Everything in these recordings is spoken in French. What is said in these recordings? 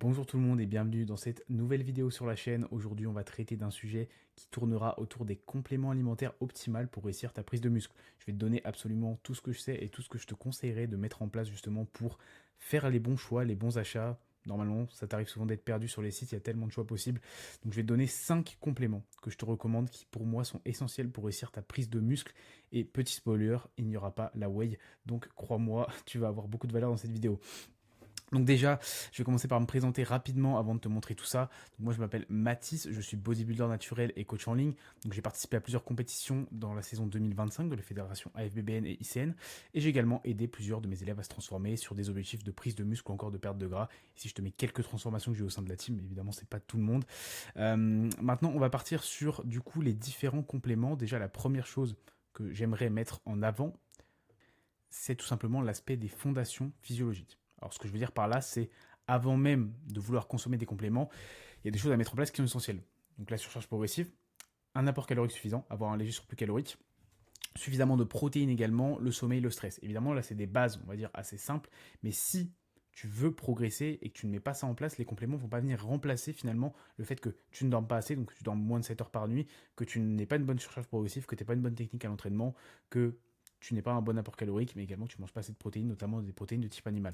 Bonjour tout le monde et bienvenue dans cette nouvelle vidéo sur la chaîne. Aujourd'hui, on va traiter d'un sujet qui tournera autour des compléments alimentaires optimaux pour réussir ta prise de muscle. Je vais te donner absolument tout ce que je sais et tout ce que je te conseillerais de mettre en place justement pour faire les bons choix, les bons achats. Normalement, ça t'arrive souvent d'être perdu sur les sites, il y a tellement de choix possibles. Donc je vais te donner 5 compléments que je te recommande qui pour moi sont essentiels pour réussir ta prise de muscle. Et petit spoiler, il n'y aura pas la whey. Donc crois-moi, tu vas avoir beaucoup de valeur dans cette vidéo. Donc déjà, je vais commencer par me présenter rapidement avant de te montrer tout ça. Donc moi, je m'appelle Mathis, je suis bodybuilder naturel et coach en ligne. Donc j'ai participé à plusieurs compétitions dans la saison 2025 de la fédération AFBBN et ICN. Et j'ai également aidé plusieurs de mes élèves à se transformer sur des objectifs de prise de muscle ou encore de perte de gras. Et si je te mets quelques transformations que j'ai au sein de la team, mais évidemment, c'est pas tout le monde. Maintenant, on va partir sur du coup les différents compléments. Déjà, la première chose que j'aimerais mettre en avant, c'est tout simplement l'aspect des fondations physiologiques. Alors ce que je veux dire par là, c'est avant même de vouloir consommer des compléments, il y a des choses à mettre en place qui sont essentielles. Donc la surcharge progressive, un apport calorique suffisant, avoir un léger surplus calorique, suffisamment de protéines également, le sommeil, le stress. Évidemment, là, c'est des bases, on va dire, assez simples, mais si tu veux progresser et que tu ne mets pas ça en place, les compléments ne vont pas venir remplacer finalement le fait que tu ne dormes pas assez, donc que tu dors moins de 7 heures par nuit, que tu n'aies pas une bonne surcharge progressive, que tu n'aies pas une bonne technique à l'entraînement, que tu n'aies pas un bon apport calorique, mais également que tu ne manges pas assez de protéines, notamment des protéines de type animal.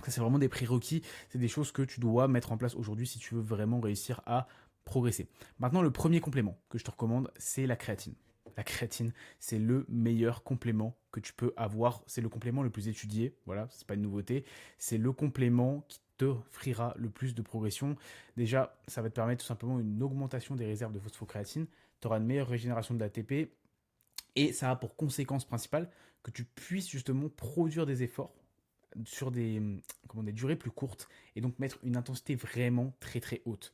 Ça, c'est vraiment des prérequis, c'est des choses que tu dois mettre en place aujourd'hui si tu veux vraiment réussir à progresser. Maintenant, le premier complément que je te recommande, c'est la créatine. La créatine, c'est le meilleur complément que tu peux avoir. C'est le complément le plus étudié. Voilà, c'est pas une nouveauté. C'est le complément qui t'offrira le plus de progression. Déjà, ça va te permettre tout simplement une augmentation des réserves de phosphocréatine. Tu auras une meilleure régénération de l'ATP et ça a pour conséquence principale que tu puisses justement produire des efforts sur des durées plus courtes et donc mettre une intensité vraiment très très haute.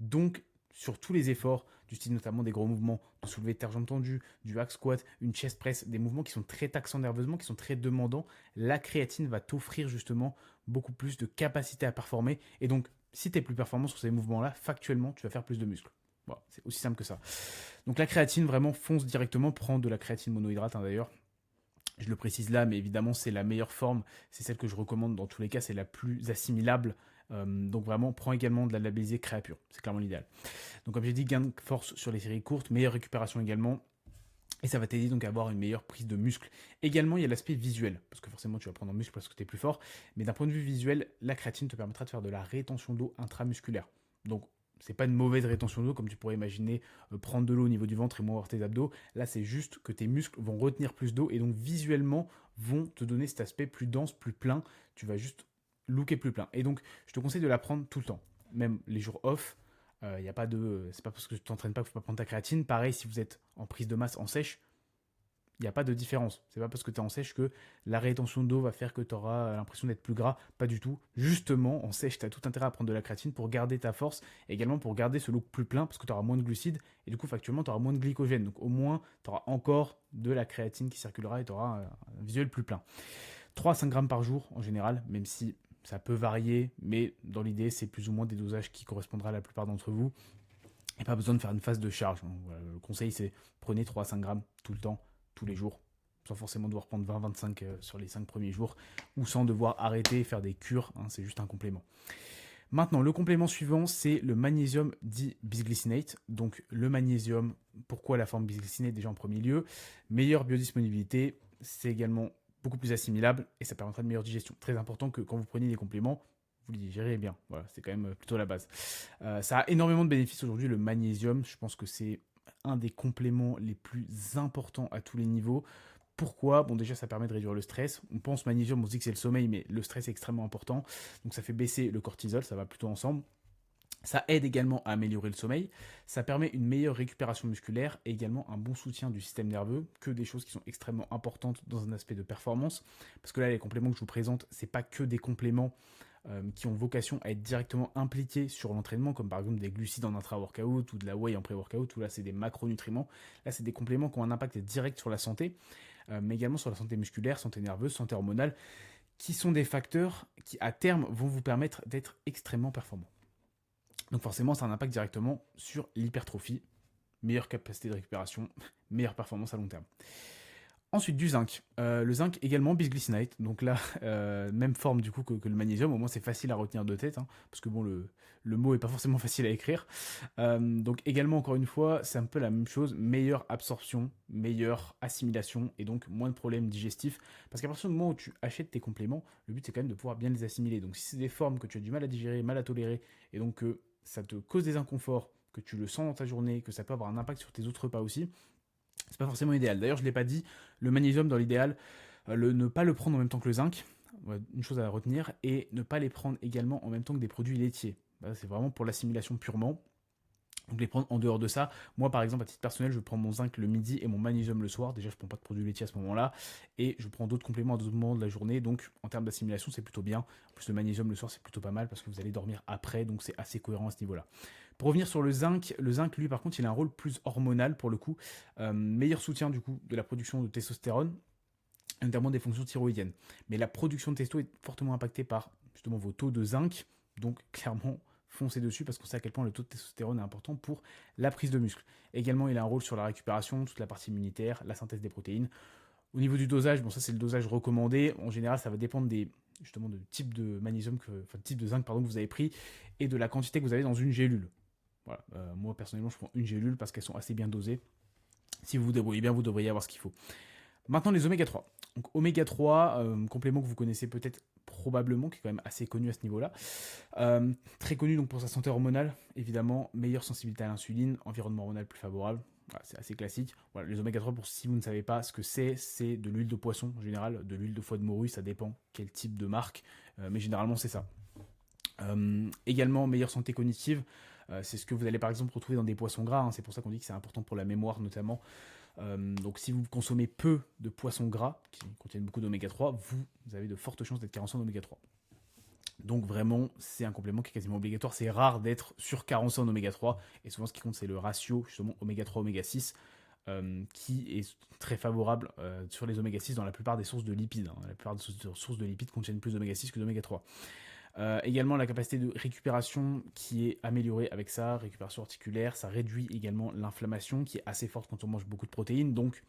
Donc sur tous les efforts, du style notamment des gros mouvements de soulevé de terre jambes tendues, du hack squat, une chest press, des mouvements qui sont très taxants nerveusement, qui sont très demandants, la créatine va t'offrir justement beaucoup plus de capacité à performer. Et donc, si tu es plus performant sur ces mouvements-là, factuellement, tu vas faire plus de muscles. Voilà, c'est aussi simple que ça. Donc la créatine, vraiment, fonce directement, prends de la créatine monohydrate d'ailleurs, je le précise là, mais évidemment, c'est la meilleure forme. C'est celle que je recommande dans tous les cas. C'est la plus assimilable. Donc vraiment, prends également de la labellisée Créapure. C'est clairement l'idéal. Donc comme j'ai dit, gain de force sur les séries courtes, meilleure récupération également. Et ça va t'aider donc à avoir une meilleure prise de muscle. Également, il y a l'aspect visuel, parce que forcément tu vas prendre en muscle parce que tu es plus fort. Mais d'un point de vue visuel, la créatine te permettra de faire de la rétention d'eau intramusculaire. Donc c'est pas une mauvaise rétention d'eau comme tu pourrais imaginer prendre de l'eau au niveau du ventre et moins avoir tes abdos. Là, c'est juste que tes muscles vont retenir plus d'eau et donc visuellement vont te donner cet aspect plus dense, plus plein. Tu vas juste looker plus plein. Et donc, je te conseille de la prendre tout le temps, même les jours off. Y a pas de, c'est pas parce que tu t'entraînes pas qu'il faut pas prendre ta créatine. Pareil, si vous êtes en prise de masse en sèche, il n'y a pas de différence. C'est pas parce que tu es en sèche que la rétention d'eau va faire que tu auras l'impression d'être plus gras. Pas du tout. Justement, en sèche, tu as tout intérêt à prendre de la créatine pour garder ta force et également pour garder ce look plus plein parce que tu auras moins de glucides et du coup, factuellement, tu auras moins de glycogène. Donc au moins, tu auras encore de la créatine qui circulera et tu auras un visuel plus plein. 3 à 5 grammes par jour en général, même si ça peut varier, mais dans l'idée, c'est plus ou moins des dosages qui correspondra à la plupart d'entre vous. Et pas besoin de faire une phase de charge. Voilà, le conseil, c'est prenez 3 à 5 grammes tout le temps, tous les jours, sans forcément devoir prendre 20-25 sur les 5 premiers jours, ou sans devoir arrêter et faire des cures, hein, c'est juste un complément. Maintenant, le complément suivant, c'est le magnésium dit bisglycinate. Donc le magnésium, pourquoi la forme bisglycinate déjà en premier lieu? Meilleure biodisponibilité, c'est également beaucoup plus assimilable et ça permettra de meilleure digestion. Très important que quand vous preniez des compléments, vous les digérez bien. Voilà, c'est quand même plutôt la base. Ça a énormément de bénéfices aujourd'hui, le magnésium. Je pense que c'est un des compléments les plus importants à tous les niveaux. Pourquoi? Bon, déjà, ça permet de réduire le stress. On pense magnésium, on se dit que c'est le sommeil, mais le stress est extrêmement important. Donc, ça fait baisser le cortisol, ça va plutôt ensemble. Ça aide également à améliorer le sommeil, ça permet une meilleure récupération musculaire et également un bon soutien du système nerveux, que des choses qui sont extrêmement importantes dans un aspect de performance. Parce que là, les compléments que je vous présente, c'est pas que des compléments qui ont vocation à être directement impliqués sur l'entraînement, comme par exemple des glucides en intra-workout ou de la whey en pré-workout, où là c'est des macronutriments. Là, c'est des compléments qui ont un impact direct sur la santé, mais également sur la santé musculaire, santé nerveuse, santé hormonale, qui sont des facteurs qui, à terme, vont vous permettre d'être extrêmement performants. Donc forcément, ça a un impact directement sur l'hypertrophie, meilleure capacité de récupération, meilleure performance à long terme. Ensuite, du zinc. Le zinc également bisglycinate. Donc là, même forme du coup que le magnésium. Au moins, c'est facile à retenir de tête, hein, parce que bon, le mot est pas forcément facile à écrire. Donc également, encore une fois, c'est un peu la même chose. Meilleure absorption, meilleure assimilation et donc moins de problèmes digestifs. Parce qu'à partir du moment où tu achètes tes compléments, le but c'est quand même de pouvoir bien les assimiler. Donc si c'est des formes que tu as du mal à digérer, mal à tolérer, et donc que ça te cause des inconforts, que tu le sens dans ta journée, que ça peut avoir un impact sur tes autres repas aussi, c'est pas forcément idéal. D'ailleurs, je ne l'ai pas dit, le magnésium dans l'idéal, ne pas le prendre en même temps que le zinc, une chose à retenir, et ne pas les prendre également en même temps que des produits laitiers. C'est vraiment pour l'assimilation purement. Donc les prendre en dehors de ça. Moi par exemple à titre personnel je prends mon zinc le midi et mon magnésium le soir. Déjà je prends pas de produits laitiers à ce moment-là. Et je prends d'autres compléments à d'autres moments de la journée. Donc en termes d'assimilation c'est plutôt bien. En plus le magnésium le soir c'est plutôt pas mal parce que vous allez dormir après. Donc c'est assez cohérent à ce niveau-là. Pour revenir sur le zinc lui par contre il a un rôle plus hormonal pour le coup. Meilleur soutien du coup de la production de testostérone, notamment des fonctions thyroïdiennes. Mais la production de testo est fortement impactée par justement vos taux de zinc. Donc clairement foncez dessus parce qu'on sait à quel point le taux de testostérone est important pour la prise de muscle. Également, il a un rôle sur la récupération, toute la partie immunitaire, la synthèse des protéines. Au niveau du dosage, bon ça c'est le dosage recommandé. En général, ça va dépendre justement du type de magnésium, type de zinc pardon, que vous avez pris et de la quantité que vous avez dans une gélule. Voilà. Moi personnellement, je prends une gélule parce qu'elles sont assez bien dosées. Si vous vous débrouillez bien, vous devriez avoir ce qu'il faut. Maintenant, les oméga 3. Donc, oméga 3, complément que vous connaissez peut-être probablement, qui est quand même assez connu à ce niveau-là. Très connu donc pour sa santé hormonale, évidemment, meilleure sensibilité à l'insuline, environnement hormonal plus favorable. Voilà, c'est assez classique. Voilà, les oméga 3, pour si vous ne savez pas ce que c'est de l'huile de poisson en général, de l'huile de foie de morue, ça dépend quel type de marque, mais généralement c'est ça. Également, meilleure santé cognitive, c'est ce que vous allez par exemple retrouver dans des poissons gras, hein, c'est pour ça qu'on dit que c'est important pour la mémoire notamment. Donc si vous consommez peu de poissons gras qui contiennent beaucoup d'oméga 3, vous avez de fortes chances d'être carencé en oméga 3. Donc vraiment, c'est un complément qui est quasiment obligatoire. C'est rare d'être surcarencé en oméga 3. Et souvent, ce qui compte, c'est le ratio justement oméga 3, oméga 6, qui est très favorable sur les oméga 6 dans la plupart des sources de lipides. Hein. La plupart des sources de lipides contiennent plus d'oméga 6 que d'oméga 3. Également la capacité de récupération qui est améliorée avec ça, récupération articulaire, ça réduit également l'inflammation qui est assez forte quand on mange beaucoup de protéines, donc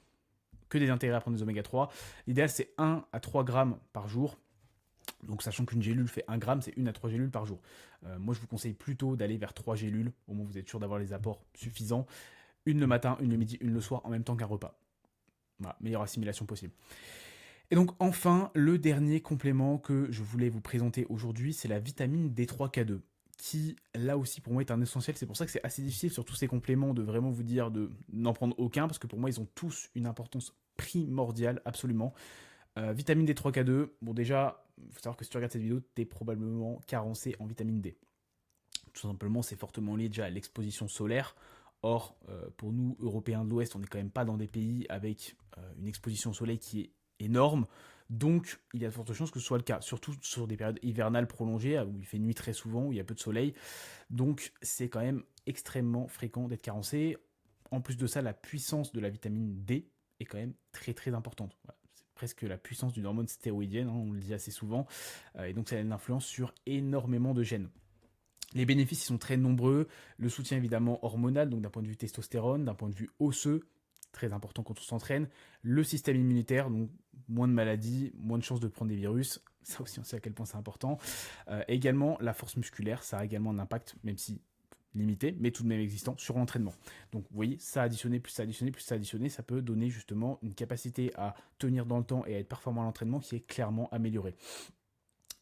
que des intérêts à prendre des oméga 3. L'idéal c'est 1 à 3 grammes par jour, donc sachant qu'une gélule fait 1 gramme, c'est 1 à 3 gélules par jour. Moi je vous conseille plutôt d'aller vers 3 gélules, au moins vous êtes sûr d'avoir les apports suffisants, une le matin, une le midi, une le soir en même temps qu'un repas. Voilà, meilleure assimilation possible. Et donc enfin, le dernier complément que je voulais vous présenter aujourd'hui, c'est la vitamine D3K2, qui là aussi pour moi est un essentiel. C'est pour ça que c'est assez difficile sur tous ces compléments de vraiment vous dire de n'en prendre aucun, parce que pour moi ils ont tous une importance primordiale, absolument. Vitamine D3K2, bon déjà, il faut savoir que si tu regardes cette vidéo, tu es probablement carencé en vitamine D. Tout simplement, c'est fortement lié déjà à l'exposition solaire. Or, pour nous, Européens de l'Ouest, on n'est quand même pas dans des pays avec une exposition au soleil qui est énorme. Donc, il y a de fortes chances que ce soit le cas, surtout sur des périodes hivernales prolongées, où il fait nuit très souvent, où il y a peu de soleil. Donc, c'est quand même extrêmement fréquent d'être carencé. En plus de ça, la puissance de la vitamine D est quand même très très importante. Voilà. C'est presque la puissance d'une hormone stéroïdienne, hein, on le dit assez souvent. Et donc, ça a une influence sur énormément de gènes. Les bénéfices sont très nombreux. Le soutien évidemment hormonal, donc d'un point de vue testostérone, d'un point de vue osseux, très important quand on s'entraîne. Le système immunitaire, donc moins de maladies, moins de chances de prendre des virus. Ça aussi, on sait à quel point c'est important. Également, la force musculaire, ça a également un impact, même si limité, mais tout de même existant, sur l'entraînement. Donc vous voyez, ça additionné, plus ça additionné, plus ça additionné, ça peut donner justement une capacité à tenir dans le temps et à être performant à l'entraînement qui est clairement améliorée.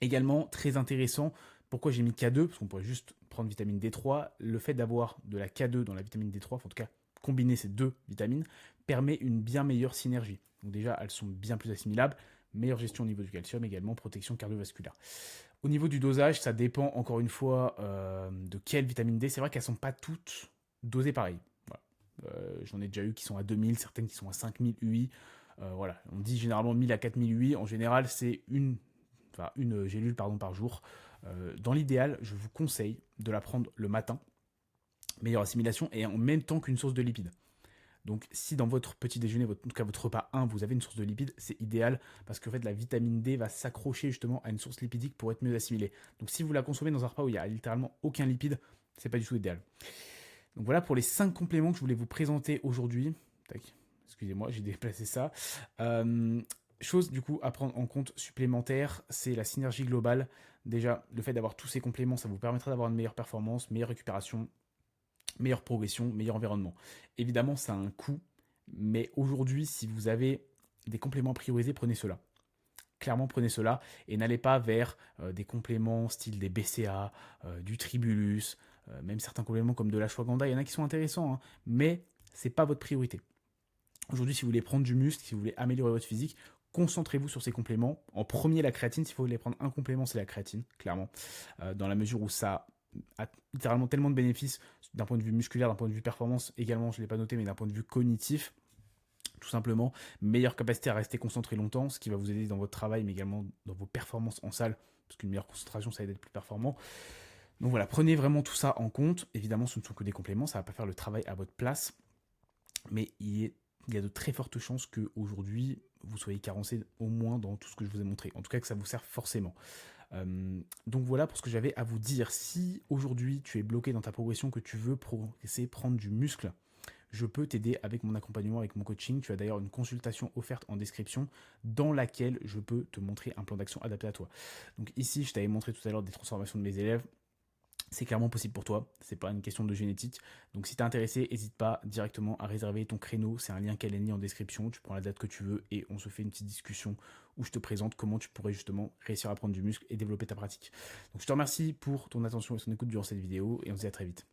Également, très intéressant, pourquoi j'ai mis K2, parce qu'on pourrait juste prendre vitamine D3, le fait d'avoir de la K2 dans la vitamine D3, en tout cas combiner ces deux vitamines, permet une bien meilleure synergie. Donc déjà, elles sont bien plus assimilables, meilleure gestion au niveau du calcium, également protection cardiovasculaire. Au niveau du dosage, ça dépend encore une fois de quelle vitamine D. C'est vrai qu'elles ne sont pas toutes dosées pareil. Voilà. J'en ai déjà eu qui sont à 2000, certaines qui sont à 5000 UI. Voilà. On dit généralement 1000 à 4000 UI. En général, c'est une gélule par jour. Dans l'idéal, je vous conseille de la prendre le matin, meilleure assimilation, et en même temps qu'une source de lipides. Donc si dans votre petit déjeuner, en tout cas votre repas 1, vous avez une source de lipides, c'est idéal parce qu'en fait la vitamine D va s'accrocher justement à une source lipidique pour être mieux assimilée. Donc si vous la consommez dans un repas où il n'y a littéralement aucun lipide, c'est pas du tout idéal. Donc voilà pour les 5 compléments que je voulais vous présenter aujourd'hui. Tac. Excusez-moi, j'ai déplacé ça. Euh, Chose du coup à prendre en compte supplémentaire, c'est la synergie globale. Déjà, le fait d'avoir tous ces compléments, ça vous permettra d'avoir une meilleure performance, meilleure récupération, meilleure progression, meilleur environnement. Évidemment, ça a un coût, mais aujourd'hui, si vous avez des compléments priorisés, prenez cela. Clairement, prenez cela et n'allez pas vers des compléments style des BCA, du Tribulus, même certains compléments comme de l'ashwagandha. Il y en a qui sont intéressants, hein, mais c'est pas votre priorité. Aujourd'hui, si vous voulez prendre du muscle, si vous voulez améliorer votre physique, concentrez-vous sur ces compléments. En premier, la créatine. S'il faut voulez prendre un complément, c'est la créatine, clairement. Dans la mesure où ça a littéralement tellement de bénéfices d'un point de vue musculaire, d'un point de vue performance également, je ne l'ai pas noté, mais d'un point de vue cognitif, tout simplement, meilleure capacité à rester concentré longtemps, ce qui va vous aider dans votre travail, mais également dans vos performances en salle, parce qu'une meilleure concentration, ça aide à être plus performant. Donc voilà, prenez vraiment tout ça en compte. Évidemment, ce ne sont que des compléments, ça ne va pas faire le travail à votre place, mais il y a de très fortes chances qu'aujourd'hui, vous soyez carencé au moins dans tout ce que je vous ai montré. En tout cas, que ça vous serve forcément. Donc voilà pour ce que j'avais à vous dire. Si aujourd'hui tu es bloqué dans ta progression, que tu veux progresser, prendre du muscle, je peux t'aider avec mon accompagnement, avec mon coaching. Tu as d'ailleurs une consultation offerte en description dans laquelle je peux te montrer un plan d'action adapté à toi. Donc ici, je t'avais montré tout à l'heure des transformations de mes élèves. C'est clairement possible pour toi, c'est pas une question de génétique. Donc si t'es intéressé, n'hésite pas directement à réserver ton créneau, c'est un lien Calendly en description, tu prends la date que tu veux et on se fait une petite discussion où je te présente comment tu pourrais justement réussir à prendre du muscle et développer ta pratique. Donc je te remercie pour ton attention et ton écoute durant cette vidéo et on se dit à très vite.